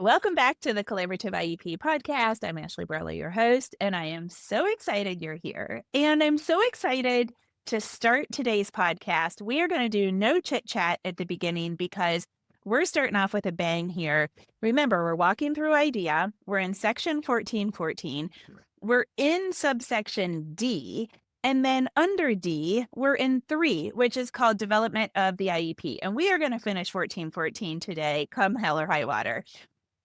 Welcome back to the Collaborative IEP podcast. I'm Ashley Burley, your host, and I am so excited you're here. And I'm so excited to start today's podcast. We are going to do no chit chat at the beginning because we're starting off with a bang here. Remember, we're walking through IDEA. We're in section 1414. We're in subsection D. And then under D, we're in 3, which is called development of the IEP. And we are going to finish 1414 today, come hell or high water.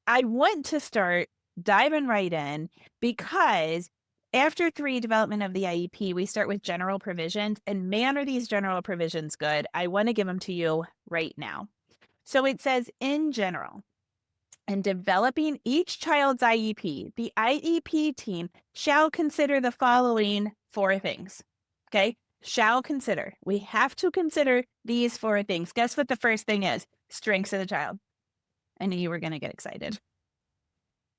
I want to start diving right in because after 3, development of the IEP, we start with general provisions. And man, are these general provisions good. I want to give them to you right now. So it says, in general, in developing each child's IEP, the IEP team shall consider the following 4 things. Okay? Shall consider. We have to consider these 4 things. Guess what the first thing is? Strengths of the child. I knew you were going to get excited.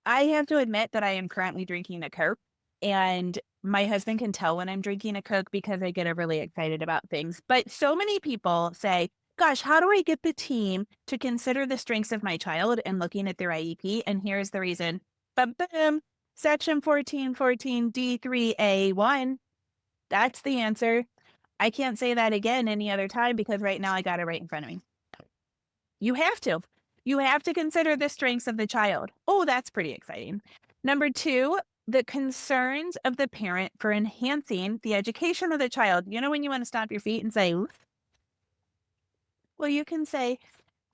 I have to admit that I am currently drinking a Coke, and my husband can tell when I'm drinking a Coke because I get overly excited about things. But so many people say, gosh, how do I get the team to consider the strengths of my child and looking at their IEP? And here's the reason. Boom, section 1414 D3A1. That's the answer. I can't say that again any other time because right now I got it right in front of me. You have to. You have to consider the strengths of the child. Oh, that's pretty exciting. Number 2, the concerns of the parent for enhancing the education of the child. You know when you want to stomp your feet and say, oof? Well, you can say,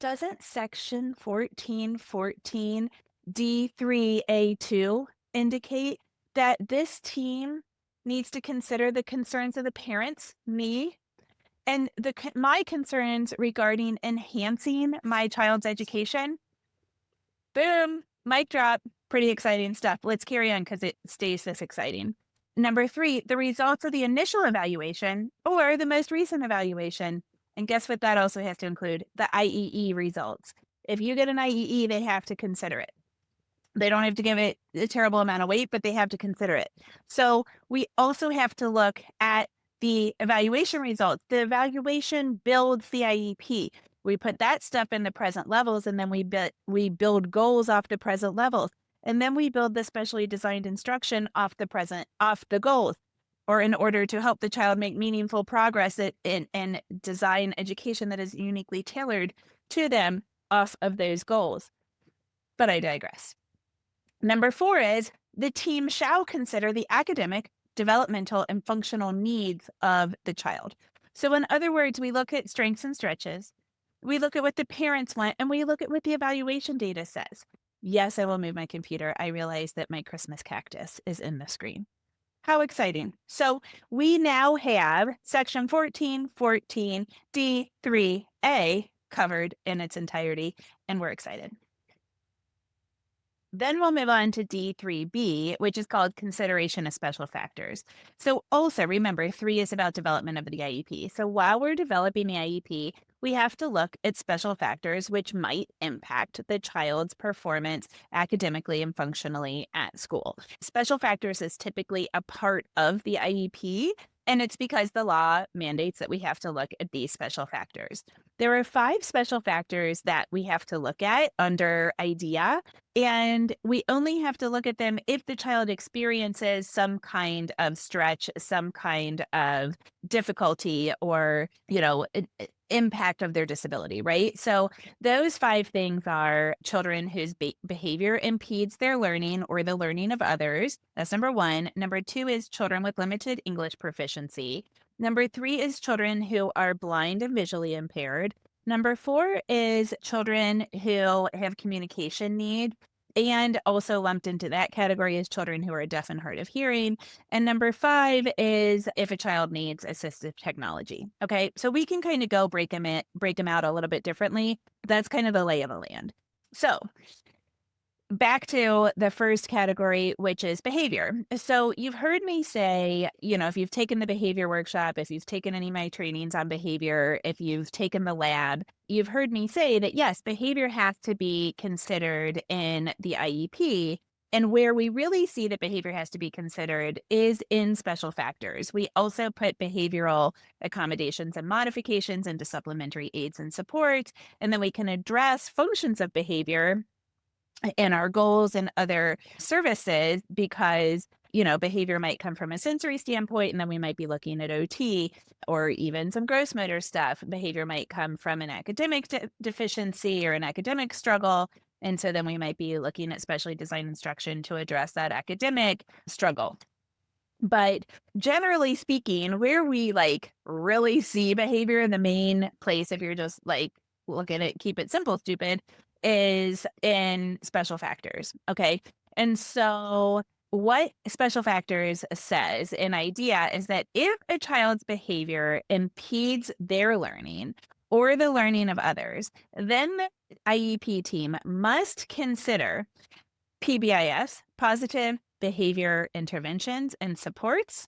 doesn't section 1414 D3A2 indicate that this team needs to consider the concerns of the parents, me, and my concerns regarding enhancing my child's education? Boom, mic drop. Pretty exciting stuff. Let's carry on because it stays this exciting. Number 3, the results of the initial evaluation or the most recent evaluation. And guess what that also has to include? The IEE results. If you get an IEE, they have to consider it. They don't have to give it a terrible amount of weight, but they have to consider it. So we also have to look at the evaluation results. The evaluation builds the IEP. We put that stuff in the present levels, and then we build goals off the present levels. And then we build the specially designed instruction off the goals, or in order to help the child make meaningful progress and design education that is uniquely tailored to them off of those goals. But I digress. Number 4 is the team shall consider the academic, developmental, and functional needs of the child. So in other words, we look at strengths and stretches. We look at what the parents want, and we look at what the evaluation data says. Yes, I will move my computer. I realize that my Christmas cactus is in the screen. How exciting. So we now have section 1414 D3A covered in its entirety, and we're excited. Then we'll move on to D3B, which is called consideration of special factors. So also remember, 3 is about development of the IEP. So while we're developing the IEP, we have to look at special factors which might impact the child's performance academically and functionally at school. Special factors is typically a part of the IEP, and it's because the law mandates that we have to look at these special factors. There are 5 special factors that we have to look at under IDEA, and we only have to look at them if the child experiences some kind of stretch, some kind of difficulty, or, impact of their disability, right? So those 5 things are children whose behavior impedes their learning or the learning of others. That's number 1. Number 2 is children with limited English proficiency. Number 3 is children who are blind and visually impaired. Number 4 is children who have communication need. And also lumped into that category is children who are deaf and hard of hearing. And number 5 is if a child needs assistive technology. Okay, so we can kind of go break them out a little bit differently. That's kind of the lay of the land. So back to the first category, which is behavior. So you've heard me say, if you've taken the behavior workshop, if you've taken any of my trainings on behavior, if you've taken the lab, you've heard me say that, yes, behavior has to be considered in the IEP. And where we really see that behavior has to be considered is in special factors. We also put behavioral accommodations and modifications into supplementary aids and support. And then we can address functions of behavior in our goals and other services because, behavior might come from a sensory standpoint, and then we might be looking at OT or even some gross motor stuff. Behavior might come from an academic deficiency or an academic struggle. And so then we might be looking at specially designed instruction to address that academic struggle. But generally speaking, where we really see behavior in the main place, if you're just look at it, keep it simple, stupid, is in special factors. Okay. And so what special factors says, an idea is that if a child's behavior impedes their learning or the learning of others, then the IEP team must consider PBIS, positive behavior interventions and supports,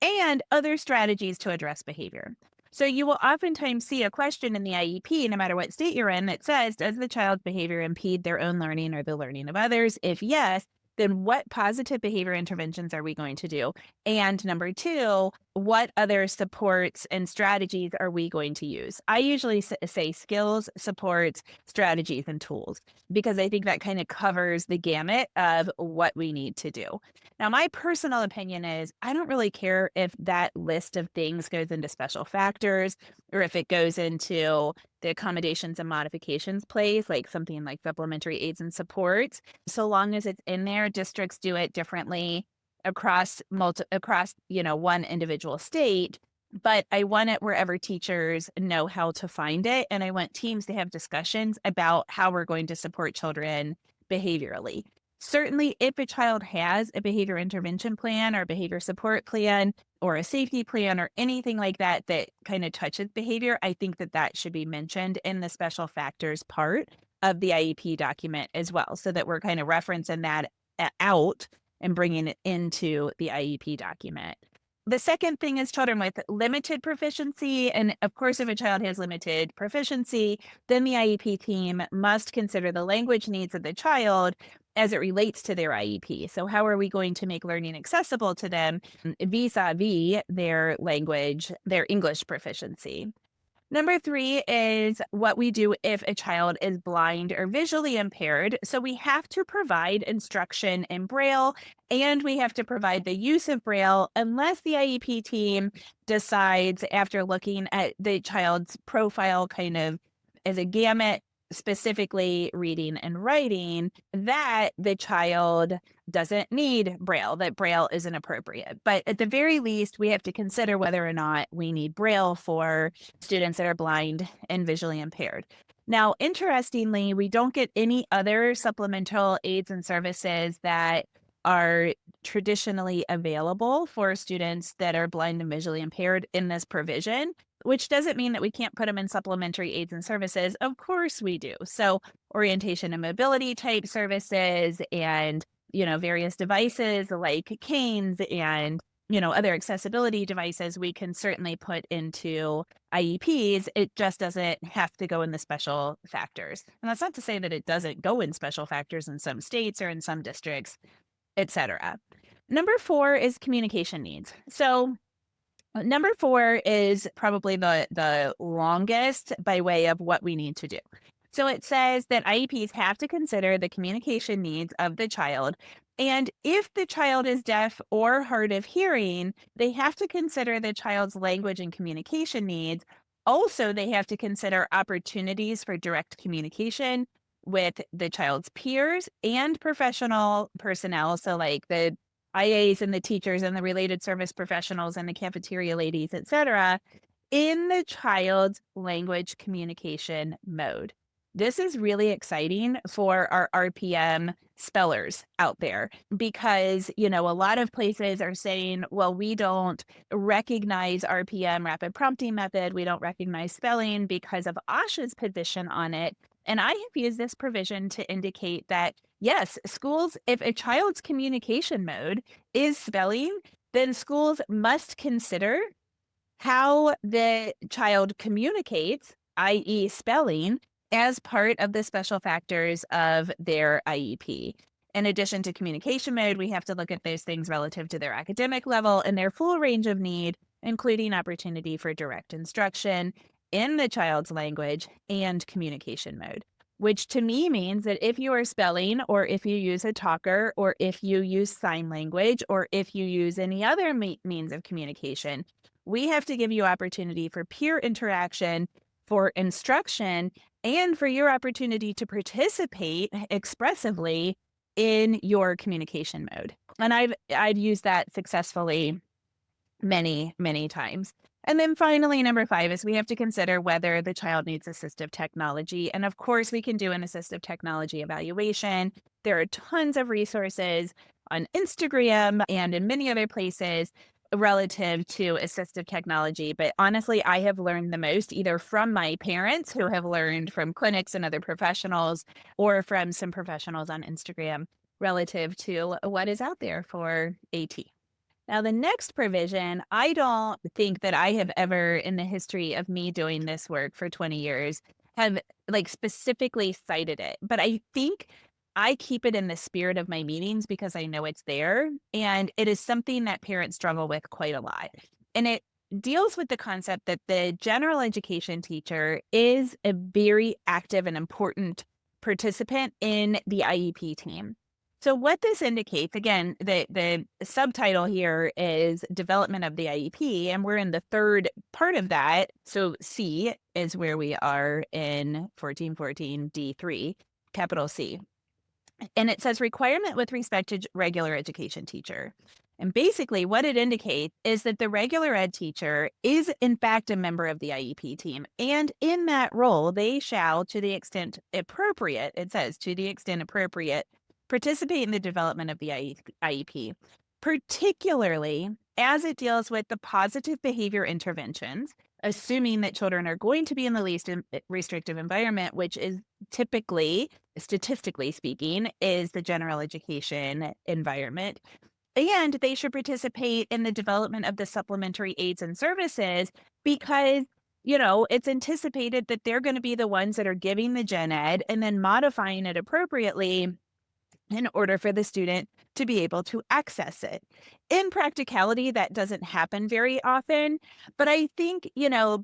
and other strategies to address behavior. So you will oftentimes see a question in the IEP, no matter what state you're in, that says, does the child's behavior impede their own learning or the learning of others? If yes, then what positive behavior interventions are we going to do? And number two, what other supports and strategies are we going to use? I usually say skills, supports, strategies, and tools, because I think that kind of covers the gamut of what we need to do. Now, my personal opinion is I don't really care if that list of things goes into special factors or if it goes into the accommodations and modifications place, like something like supplementary aids and supports. So long as it's in there, districts do it differently across one individual state. But I want it wherever teachers know how to find it. And I want teams to have discussions about how we're going to support children behaviorally. Certainly, if a child has a behavior intervention plan or behavior support plan or a safety plan or anything like that that kind of touches behavior, I think that should be mentioned in the special factors part of the IEP document as well, so that we're kind of referencing that out and bringing it into the IEP document. The second thing is children with limited proficiency. And of course, if a child has limited proficiency, then the IEP team must consider the language needs of the child as it relates to their IEP. So how are we going to make learning accessible to them vis-a-vis their language, their English proficiency? Number three is what we do if a child is blind or visually impaired. So we have to provide instruction in Braille, and we have to provide the use of Braille unless the IEP team decides, after looking at the child's profile kind of as a gamut, specifically reading and writing, that the child doesn't need Braille, that Braille isn't appropriate. But at the very least, we have to consider whether or not we need Braille for students that are blind and visually impaired. Now, interestingly, we don't get any other supplemental aids and services that are traditionally available for students that are blind and visually impaired in this provision, which doesn't mean that we can't put them in supplementary aids and services. Of course we do. So orientation and mobility type services and, various devices like canes and, other accessibility devices we can certainly put into IEPs. It just doesn't have to go in the special factors. And that's not to say that it doesn't go in special factors in some states or in some districts, etc. Number four is communication needs. So number four is probably the longest by way of what we need to do. So it says that IEPs have to consider the communication needs of the child. And if the child is deaf or hard of hearing, they have to consider the child's language and communication needs. Also, they have to consider opportunities for direct communication with the child's peers and professional personnel. So like the IAs and the teachers and the related service professionals and the cafeteria ladies, etc., in the child's language communication mode. This is really exciting for our RPM spellers out there because, a lot of places are saying, well, we don't recognize RPM, rapid prompting method. We don't recognize spelling because of ASHA's position on it. And I have used this provision to indicate that, yes, schools, if a child's communication mode is spelling, then schools must consider how the child communicates, i.e. spelling, as part of the special factors of their IEP. In addition to communication mode, we have to look at those things relative to their academic level and their full range of need, including opportunity for direct instruction in the child's language and communication mode. which to me means that if you are spelling, or if you use a talker, or if you use sign language, or if you use any other means of communication, we have to give you opportunity for peer interaction, for instruction, and for your opportunity to participate expressively in your communication mode. And I've used that successfully many, many times. And then finally, number 5 is we have to consider whether the child needs assistive technology. And of course, we can do an assistive technology evaluation. There are tons of resources on Instagram and in many other places relative to assistive technology. But honestly, I have learned the most either from my parents, who have learned from clinics and other professionals, or from some professionals on Instagram relative to what is out there for AT. Now, the next provision, I don't think that I have ever, in the history of me doing this work for 20 years, have like specifically cited it. But I think I keep it in the spirit of my meetings because I know it's there. And it is something that parents struggle with quite a lot. And it deals with the concept that the general education teacher is a very active and important participant in the IEP team. So what this indicates, again, the subtitle here is development of the IEP, and we're in the third part of that. So C is where we are in 1414 D3, capital C. And it says requirement with respect to regular education teacher. And basically what it indicates is that the regular ed teacher is in fact a member of the IEP team. And in that role, they shall, to the extent appropriate, it says to the extent appropriate, participate in the development of the IEP, particularly as it deals with the positive behavior interventions, assuming that children are going to be in the least restrictive environment, which is typically, statistically speaking, is the general education environment. And they should participate in the development of the supplementary aids and services because, it's anticipated that they're going to be the ones that are giving the gen ed and then modifying it appropriately in order for the student to be able to access it. In practicality, that doesn't happen very often, but I think,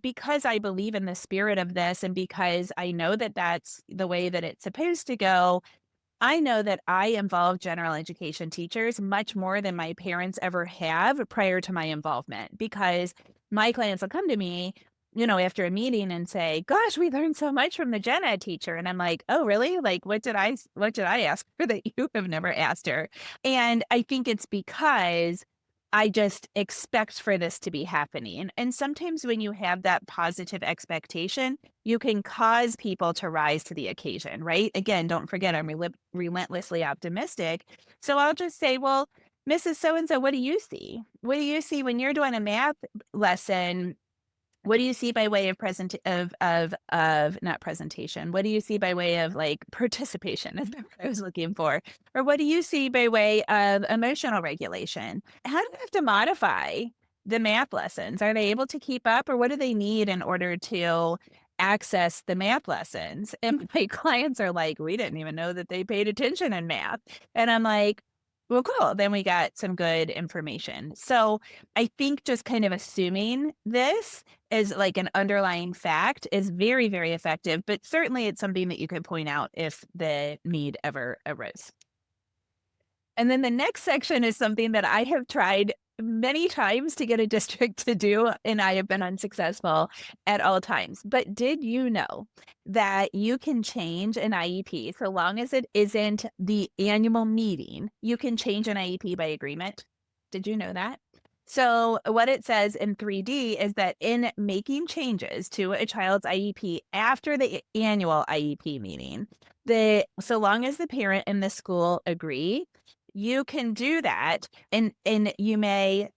because I believe in the spirit of this and because I know that that's the way that it's supposed to go, I know that I involve general education teachers much more than my parents ever have prior to my involvement, because my clients will come to me, after a meeting and say, gosh, we learned so much from the gen ed teacher. And I'm like, oh, really? Like, what did I ask her that you have never asked her? And I think it's because I just expect for this to be happening. And sometimes when you have that positive expectation, you can cause people to rise to the occasion, right? Again, don't forget, I'm relentlessly optimistic. So I'll just say, well, Mrs. So-and-so, what do you see? What do you see when you're doing a math lesson? What do you see by way of not presentation? What do you see by way of like participation? Is what I was looking for. Or what do you see by way of emotional regulation? How do they have to modify the math lessons? Are they able to keep up, or what do they need in order to access the math lessons? And my clients are like, we didn't even know that they paid attention in math. And I'm like, well, cool. Then we got some good information. So I think just kind of assuming this is like an underlying fact is very, very effective, but certainly it's something that you could point out if the need ever arose. And then the next section is something that I have tried many times to get a district to do, and I have been unsuccessful at all times. But did you know that you can change an IEP so long as it isn't the annual meeting? You can change an IEP by agreement. Did you know that? So what it says in 3D is that in making changes to a child's IEP after the annual IEP meeting, so long as the parent and the school agree, you can do that, and you may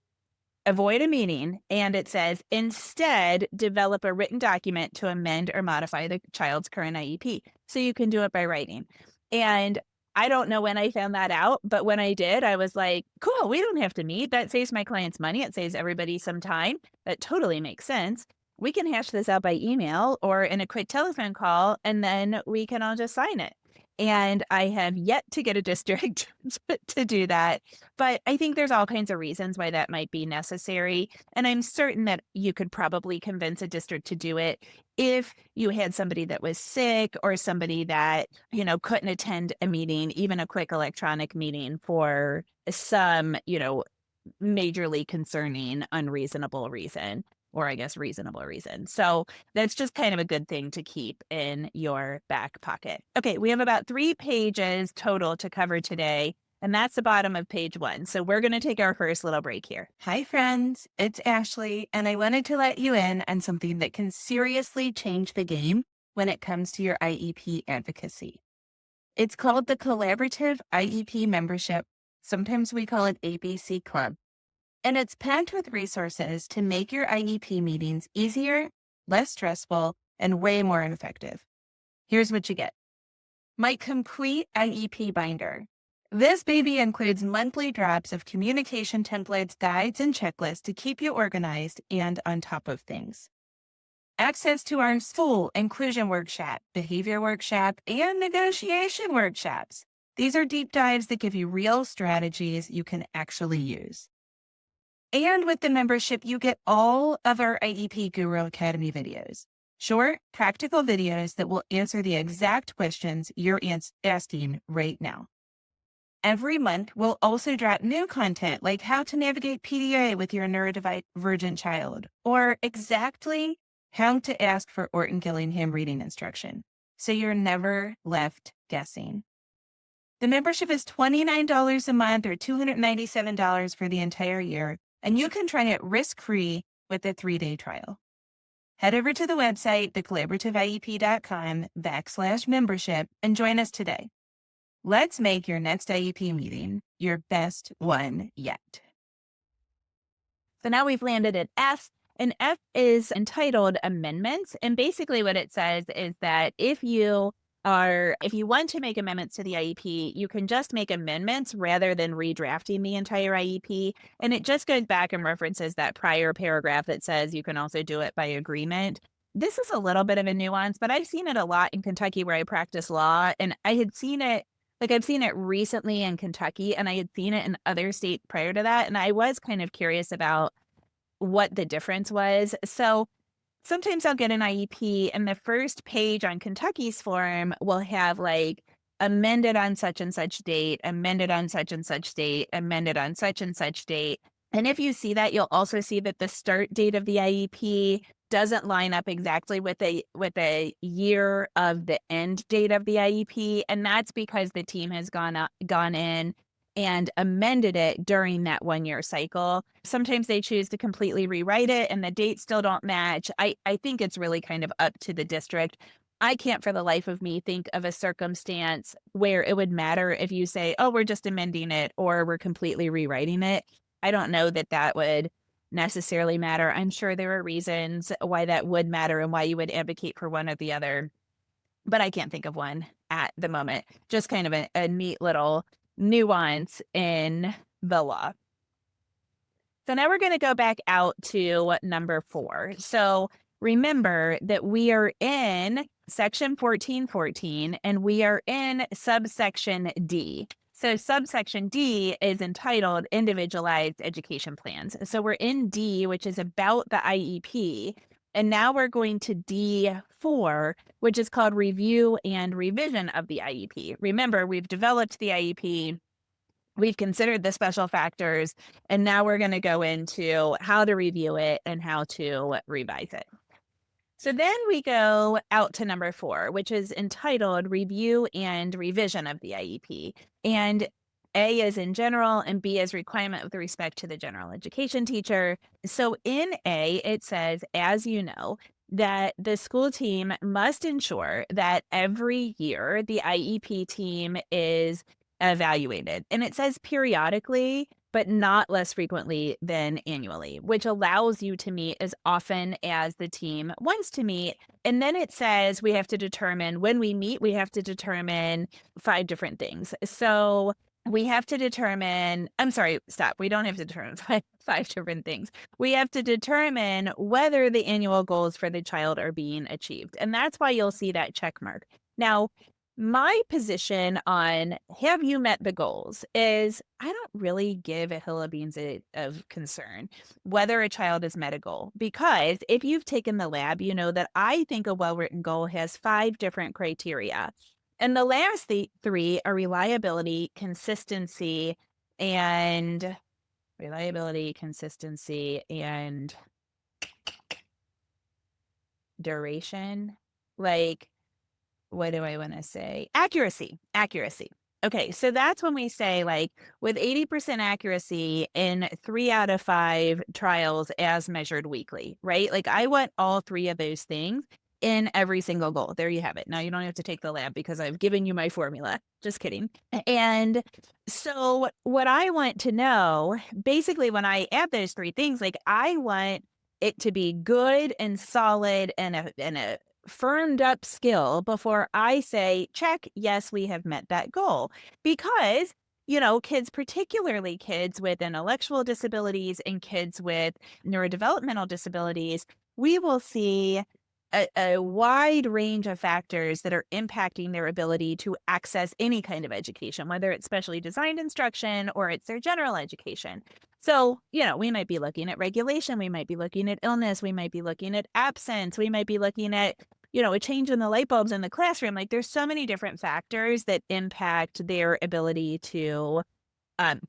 avoid a meeting, and it says instead develop a written document to amend or modify the child's current IEP. So you can do it by writing. And I don't know when I found that out, but when I did, I was like, cool, we don't have to meet. That saves my clients money. It saves everybody some time. That totally makes sense. We can hash this out by email or in a quick telephone call, and then we can all just sign it. And I have yet to get a district to do that. But I think there's all kinds of reasons why that might be necessary. And I'm certain that you could probably convince a district to do it if you had somebody that was sick or somebody that, couldn't attend a meeting, even a quick electronic meeting for some, majorly concerning, unreasonable reason, or I guess reasonable reason. So that's just kind of a good thing to keep in your back pocket. Okay, we have about 3 pages total to cover today, and that's the bottom of page 1. So we're going to take our first little break here. Hi, friends. It's Ashley, and I wanted to let you in on something that can seriously change the game when it comes to your IEP advocacy. It's called the Collaborative IEP membership. Sometimes we call it ABC Club. And it's packed with resources to make your IEP meetings easier, less stressful, and way more effective. Here's what you get. My complete IEP binder. This baby includes monthly drops of communication templates, guides, and checklists to keep you organized and on top of things. Access to our full inclusion workshop, behavior workshop, and negotiation workshops. These are deep dives that give you real strategies you can actually use. And with the membership, you get all of our IEP Guru Academy videos. Short, practical videos that will answer the exact questions you're asking right now. Every month, we'll also drop new content like how to navigate PDA with your neurodivergent child, or exactly how to ask for Orton Gillingham reading instruction, so you're never left guessing. The membership is $29 a month or $297 for the entire year, and you can try it risk-free with a 3-day trial. Head over to the website, thecollaborativeiep.com/membership, and join us today. Let's make your next IEP meeting your best one yet. So now we've landed at F, and F is entitled Amendments. And basically what it says is that if you want to make amendments to the IEP, you can just make amendments rather than redrafting the entire IEP. And it just goes back and references that prior paragraph that says you can also do it by agreement. This is a little bit of a nuance, but I've seen it a lot in Kentucky where I practice law, and I had seen it I've seen it recently in Kentucky, and I had seen it in other states prior to that, and I was kind of curious about what the difference was. So sometimes I'll get an IEP, and the first page on Kentucky's form will have like amended on such and such date, amended on such and such date, amended on such and such date. And if you see that, you'll also see that the start date of the IEP doesn't line up exactly with the year of the end date of the IEP, and that's because the team has gone in and amended it during that 1-year cycle. Sometimes they choose to completely rewrite it and the dates still don't match. I think it's really kind of up to the district. I can't for the life of me think of a circumstance where it would matter if you say, oh, we're just amending it or we're completely rewriting it. I don't know that that would necessarily matter. I'm sure there are reasons why that would matter and why you would advocate for one or the other, but I can't think of one at the moment. Just kind of a neat little nuance in the law. So now we're going to go back out to number 4. So remember that we are in section 1414 and we are in subsection D. So subsection D is entitled Individualized Education Plans. So we're in D, which is about the IEP. And now we're going to D4, which is called Review and Revision of the IEP. Remember, we've developed the IEP. We've considered the special factors, and now we're going to go into how to review it and how to revise it. So then we go out to number 4, which is entitled Review and Revision of the IEP. And A is in general and B is requirement with respect to the general education teacher. So in A, it says, as you know, that the school team must ensure that every year the IEP team is evaluated. And it says periodically, but not less frequently than annually, which allows you to meet as often as the team wants to meet. And then it says we have to determine when we meet, we have to determine 5 different things. So we have to determine, we don't have to determine five different things. We have to determine whether the annual goals for the child are being achieved. And that's why you'll see that check mark. Now, My position on have you met the goals is I don't really give a hill of beans of concern whether a child has met a goal. Because if you've taken the lab, you know that I think a well written goal has five different criteria. And the last three are and reliability, consistency, and duration. Like, what do I wanna say? Accuracy. Okay, so that's when we say, like, with 80% accuracy in 3 out of 5 trials as measured weekly, right? Like, I want all 3 of those things in every single goal. There you have it. Now you don't have to take the lab because I've given you my formula. Just kidding. And so what I want to know, basically, when I add those 3 things, like, I want it to be good and solid and a firmed up skill before I say, check, yes, we have met that goal. Because, kids, particularly kids with intellectual disabilities and kids with neurodevelopmental disabilities, we will see a wide range of factors that are impacting their ability to access any kind of education, whether it's specially designed instruction or it's their general education. So, we might be looking at regulation, we might be looking at illness, we might be looking at absence, we might be looking at, a change in the light bulbs in the classroom. Like there's so many different factors that impact their ability to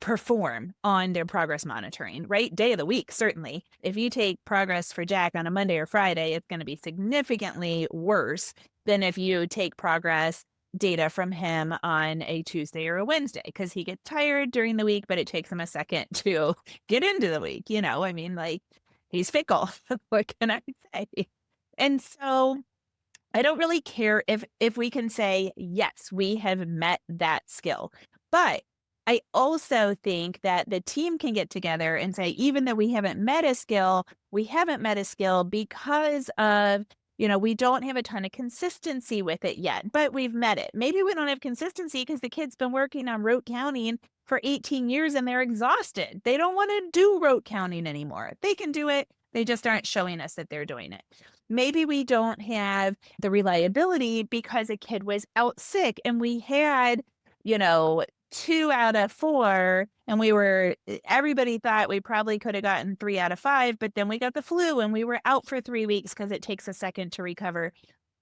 perform on their progress monitoring, right? Day of the week, certainly. If you take progress for Jack on a Monday or Friday, it's going to be significantly worse than if you take progress data from him on a Tuesday or a Wednesday because he gets tired during the week, but it takes him a second to get into the week. I mean, like he's fickle. What can I say? And so I don't really care if we can say, yes, we have met that skill. But I also think that the team can get together and say, even though we haven't met a skill, we haven't met a skill because of, we don't have a ton of consistency with it yet, but we've met it. Maybe we don't have consistency because the kid's been working on rote counting for 18 years and they're exhausted. They don't want to do rote counting anymore. They can do it. They just aren't showing us that they're doing it. Maybe we don't have the reliability because a kid was out sick and we had, 2 out of 4 and everybody thought we probably could have gotten 3 out of 5, but then we got the flu and we were out for 3 weeks because it takes a second to recover.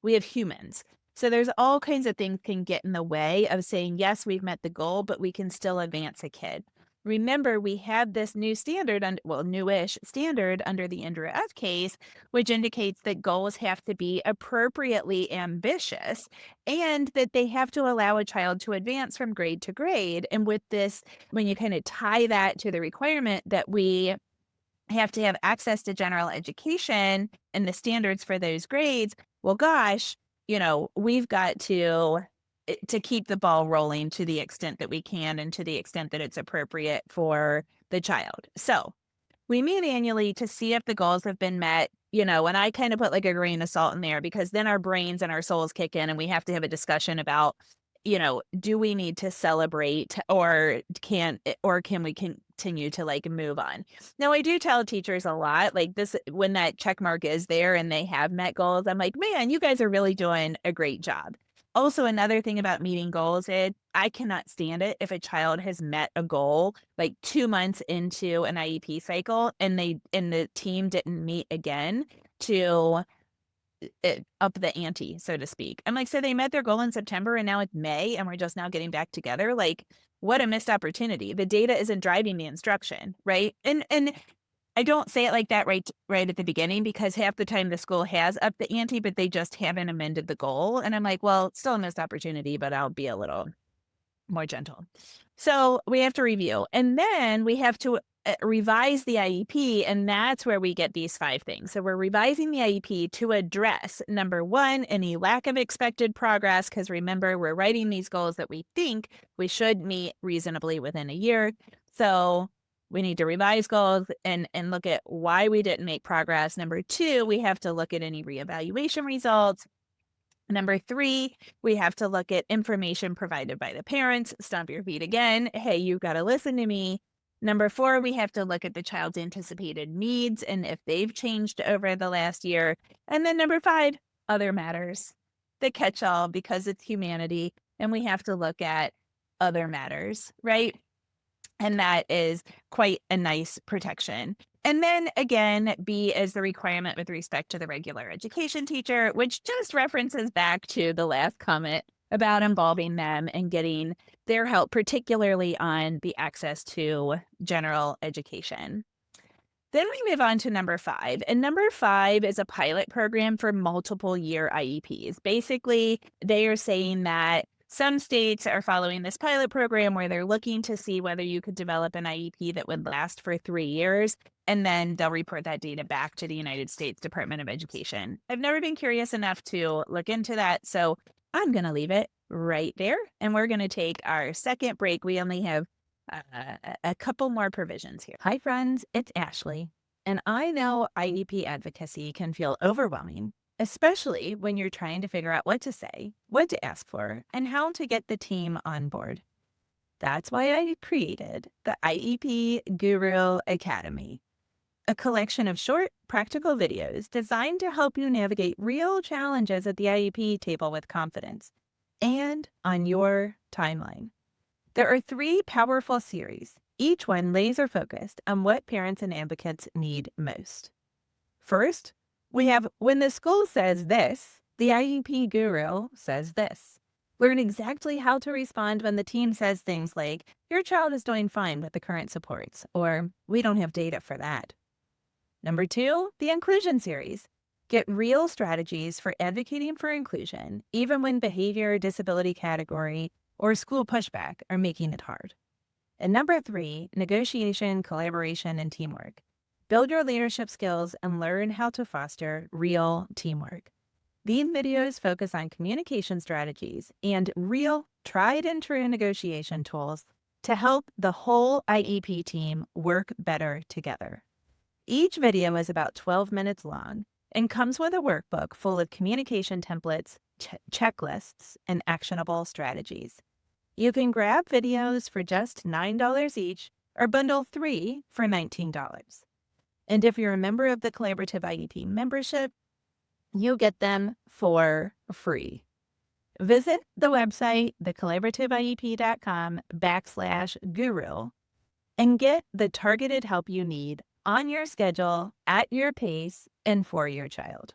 We have humans. So there's all kinds of things can get in the way of saying, yes, we've met the goal, but we can still advance a kid. Remember, we have this new standard, newish standard under the Indra F case, which indicates that goals have to be appropriately ambitious and that they have to allow a child to advance from grade to grade. And with this, when you kind of tie that to the requirement that we have to have access to general education and the standards for those grades, well, gosh, we've got to keep the ball rolling to the extent that we can and to the extent that it's appropriate for the child. So we meet annually to see if the goals have been met, and I kind of put like a grain of salt in there because then our brains and our souls kick in and we have to have a discussion about, do we need to celebrate or can we continue to like move on? Now, I do tell teachers a lot like this when that check mark is there and they have met goals. I'm like, man, you guys are really doing a great job. Also, another thing about meeting goals is I cannot stand it if a child has met a goal like 2 months into an IEP cycle and the team didn't meet again to up the ante, so to speak. I'm like, so they met their goal in September and now it's May and we're just now getting back together. Like, what a missed opportunity. The data isn't driving the instruction, right? And I don't say it like that right at the beginning because half the time the school has upped the ante, but they just haven't amended the goal. And I'm like, well, it's still a missed opportunity, but I'll be a little more gentle. So we have to review. And then we have to revise the IEP, and that's where we get these 5 things. So we're revising the IEP to address, number 1, any lack of expected progress, because remember, we're writing these goals that we think we should meet reasonably within a year. So we need to revise goals and look at why we didn't make progress. Number 2, we have to look at any reevaluation results. Number 3, we have to look at information provided by the parents. Stomp your feet again. Hey, you've got to listen to me. Number 4, we have to look at the child's anticipated needs and if they've changed over the last year. And then number 5, other matters. the catch-all because it's humanity and we have to look at other matters, right? And that is quite a nice protection. And then again, B is the requirement with respect to the regular education teacher, which just references back to the last comment about involving them and getting their help, particularly on the access to general education. Then we move on to number 5, and number 5 is a pilot program for multiple year IEPs. Basically, they are saying that some states are following this pilot program where they're looking to see whether you could develop an IEP that would last for 3 years, and then they'll report that data back to the United States Department of Education. I've never been curious enough to look into that, so I'm going to leave it right there, and we're going to take our second break. We only have a couple more provisions here. Hi, friends, it's Ashley. And I know IEP advocacy can feel overwhelming, especially when you're trying to figure out what to say, what to ask for, and how to get the team on board. That's why I created the IEP Guru Academy, a collection of short, practical videos designed to help you navigate real challenges at the IEP table with confidence and on your timeline. There are 3 powerful series, each one laser focused on what parents and advocates need most. First, we have When the School Says This, the IEP Guru says this. Learn exactly how to respond when the team says things like, your child is doing fine with the current supports, or we don't have data for that. Number 2, the Inclusion series. Get real strategies for advocating for inclusion, even when behavior, disability category, or school pushback are making it hard. And number 3, negotiation, collaboration, and teamwork. Build your leadership skills and learn how to foster real teamwork. These videos focus on communication strategies and real, tried and true negotiation tools to help the whole IEP team work better together. Each video is about 12 minutes long and comes with a workbook full of communication templates, checklists, and actionable strategies. You can grab videos for just $9 each or bundle 3 for $19. And if you're a member of the Collaborative IEP membership, you get them for free. Visit the website, thecollaborativeiep.com/guru, and get the targeted help you need on your schedule, at your pace, and for your child.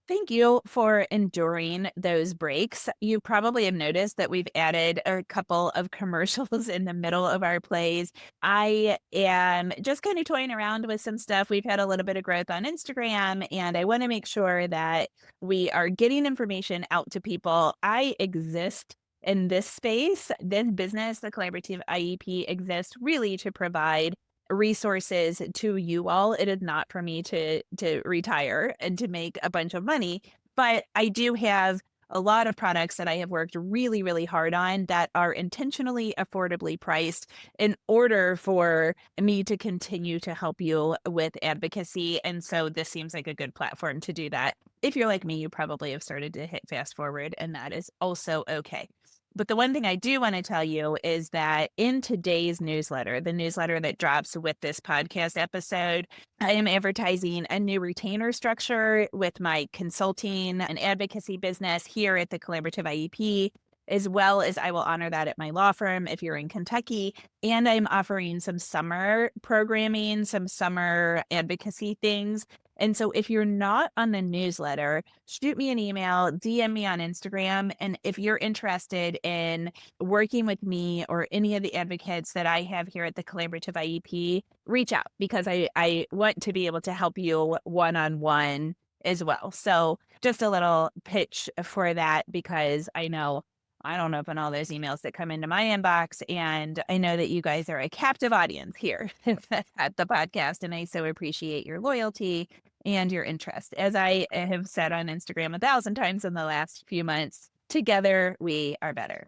Thank you for enduring those breaks. You probably have noticed that we've added a couple of commercials in the middle of our plays. I am just kind of toying around with some stuff. We've had a little bit of growth on Instagram, and I want to make sure that we are getting information out to people. I exist in this space, this business, the Collaborative IEP exists really to provide resources to you all. It is not for me to retire and to make a bunch of money, but I do have a lot of products that I have worked really, really hard on that are intentionally affordably priced in order for me to continue to help you with advocacy. And so this seems like a good platform to do that. If you're like me, you probably have started to hit fast forward, and that is also okay. But the one thing I do want to tell you is that in today's newsletter, the newsletter that drops with this podcast episode, I am advertising a new retainer structure with my consulting and advocacy business here at the Collaborative IEP, as well as I will honor that at my law firm if you're in Kentucky. And I'm offering some summer programming, some summer advocacy things. And so if you're not on the newsletter, shoot me an email, DM me on Instagram. And if you're interested in working with me or any of the advocates that I have here at the Collaborative IEP, reach out because I want to be able to help you one-on-one as well. So just a little pitch for that because I don't open all those emails that come into my inbox. And I know that you guys are a captive audience here at the podcast. And I so appreciate your loyalty and your interest. As I have said on Instagram 1,000 times in the last few months, together we are better.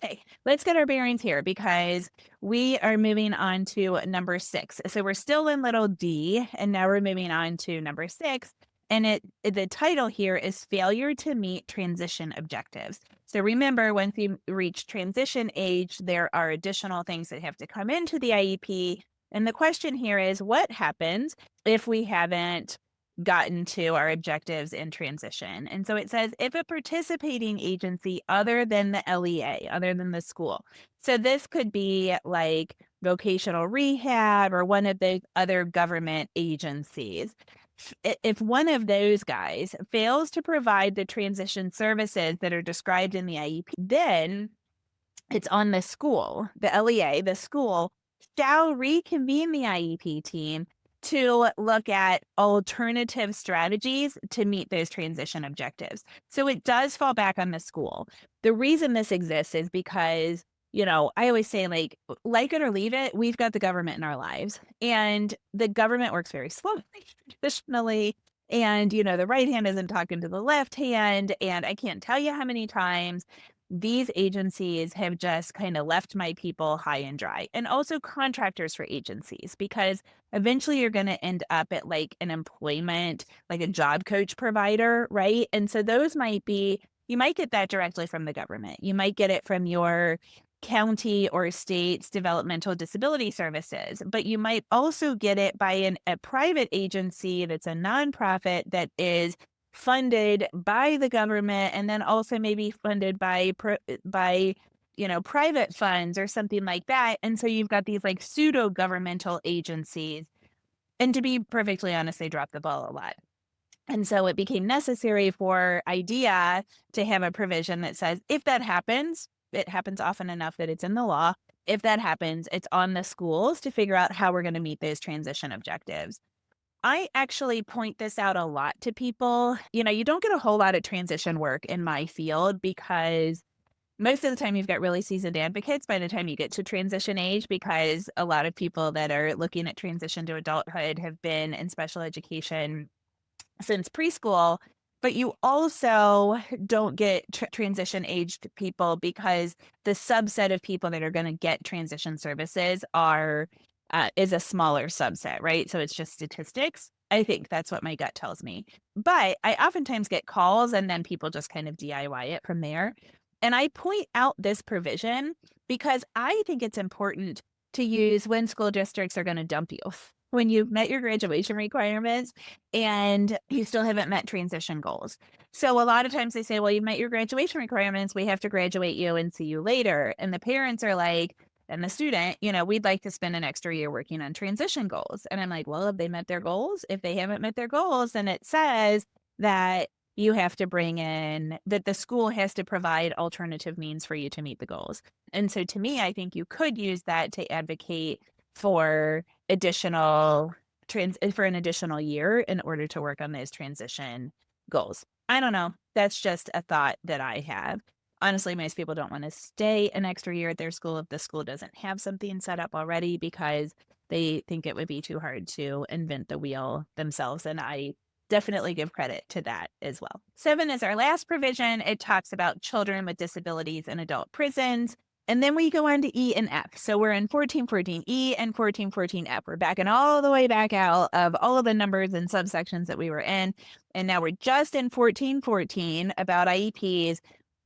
Okay, let's get our bearings here because we are moving on to number 6. So we're still in little d, and now we're moving on to number 6. And the title here is Failure to Meet Transition Objectives. So remember, once you reach transition age, there are additional things that have to come into the IEP. And the question here is, what happens if we haven't gotten to our objectives in transition. And so it says if a participating agency other than the LEA, other than the school, so this could be like vocational rehab or one of the other government agencies. If one of those guys fails to provide the transition services that are described in the IEP, then it's on the school, the LEA, the school shall reconvene the IEP team to look at alternative strategies to meet those transition objectives. So it does fall back on the school. The reason this exists is because, I always say, like it or leave it, we've got the government in our lives. And the government works very slowly, traditionally. And, the right hand isn't talking to the left hand. And I can't tell you how many times these agencies have just kind of left my people high and dry, and also contractors for agencies, because eventually you're going to end up at like an employment, like a job coach provider, right? And so those you might get that directly from the government. You might get it from your county or state's developmental disability services, but you might also get it by a private agency that's a nonprofit that is funded by the government, and then also maybe funded by private funds or something like that. And so you've got these like pseudo governmental agencies. And to be perfectly honest, they drop the ball a lot. And so it became necessary for IDEA to have a provision that says if that happens, it happens often enough that it's in the law. If that happens, it's on the schools to figure out how we're going to meet those transition objectives. I actually point this out a lot to people. You don't get a whole lot of transition work in my field because most of the time you've got really seasoned advocates by the time you get to transition age, because a lot of people that are looking at transition to adulthood have been in special education since preschool. But you also don't get transition aged people because the subset of people that are going to get transition services is a smaller subset, right? So it's just statistics. I think that's what my gut tells me. But I oftentimes get calls and then people just kind of DIY it from there. And I point out this provision because I think it's important to use when school districts are going to dump you. When you've met your graduation requirements and you still haven't met transition goals. So a lot of times they say, well, you've met your graduation requirements. We have to graduate you and see you later. And the parents are like, and the student, we'd like to spend an extra year working on transition goals. And I'm like, well, have they met their goals? If they haven't met their goals, then it says that you have to bring in, that the school has to provide alternative means for you to meet the goals. And so to me, I think you could use that to advocate for for an additional year in order to work on those transition goals. I don't know. That's just a thought that I have. Honestly, most people don't want to stay an extra year at their school if the school doesn't have something set up already, because they think it would be too hard to invent the wheel themselves. And I definitely give credit to that as well. 7 is our last provision. It talks about children with disabilities in adult prisons. And then we go on to E and F. So we're in 1414E and 1414F. We're backing all the way back out of all of the numbers and subsections that we were in. And now we're just in 1414 about IEPs,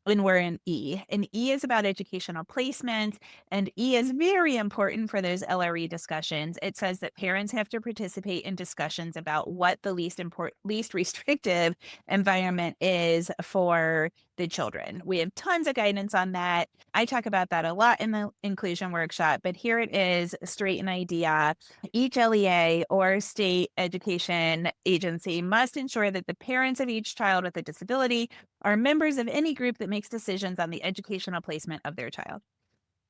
when we're in E. And E is about educational placement. And E is very important for those LRE discussions. It says that parents have to participate in discussions about what the least restrictive environment is for the children. We have tons of guidance on that. I talk about that a lot in the inclusion workshop, but here it is straight in IDEA. Each LEA or state education agency must ensure that the parents of each child with a disability are members of any group that makes decisions on the educational placement of their child.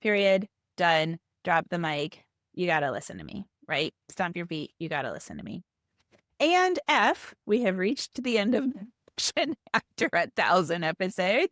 Period. Done. Drop the mic. You got to listen to me, right? Stomp your feet. You got to listen to me. And F, we have reached the end of after 1,000 episodes.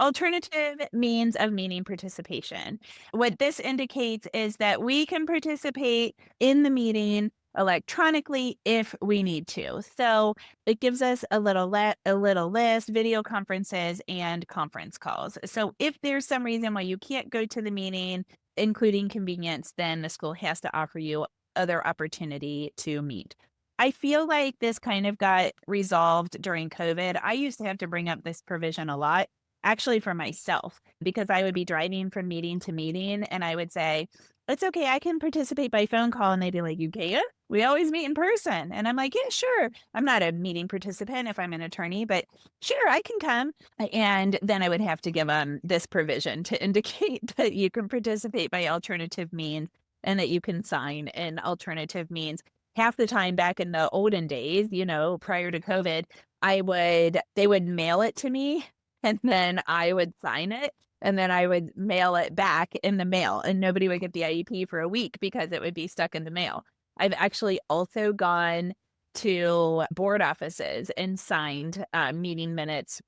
Alternative means of meaning participation. What this indicates is that we can participate in the meeting electronically if we need to. So it gives us a little list, video conferences and conference calls. So if there's some reason why you can't go to the meeting, including convenience, then the school has to offer you other opportunity to meet. I feel like this kind of got resolved during COVID. I used to have to bring up this provision a lot, actually for myself, because I would be driving from meeting to meeting and I would say, it's okay. I can participate by phone call. And they'd be like, you can? We always meet in person. And I'm like, yeah, sure. I'm not a meeting participant if I'm an attorney, but sure, I can come. And then I would have to give them this provision to indicate that you can participate by alternative means and that you can sign in alternative means. Half the time back in the olden days, prior to COVID, they would mail it to me and then I would sign it and then I would mail it back in the mail and nobody would get the IEP for a week because it would be stuck in the mail. I've actually also gone to board offices and signed meeting minutes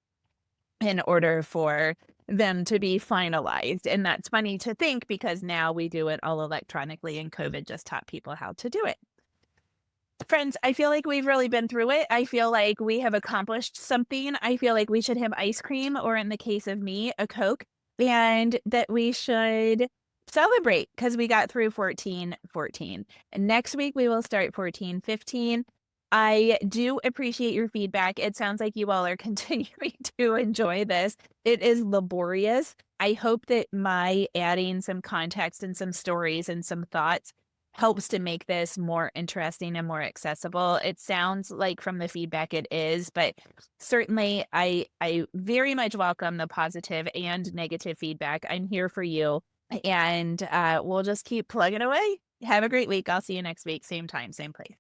in order for them to be finalized. And that's funny to think because now we do it all electronically and COVID just taught people how to do it. Friends, I feel like we've really been through it. I feel like we have accomplished something. I feel like we should have ice cream, or in the case of me, a Coke, and that we should celebrate because we got through 14-14. And next week, we will start 14-15. I do appreciate your feedback. It sounds like you all are continuing to enjoy this. It is laborious. I hope that my adding some context and some stories and some thoughts helps to make this more interesting and more accessible. It sounds like from the feedback it is, but certainly I very much welcome the positive and negative feedback. I'm here for you, and we'll just keep plugging away. Have a great week. I'll see you next week, same time, same place.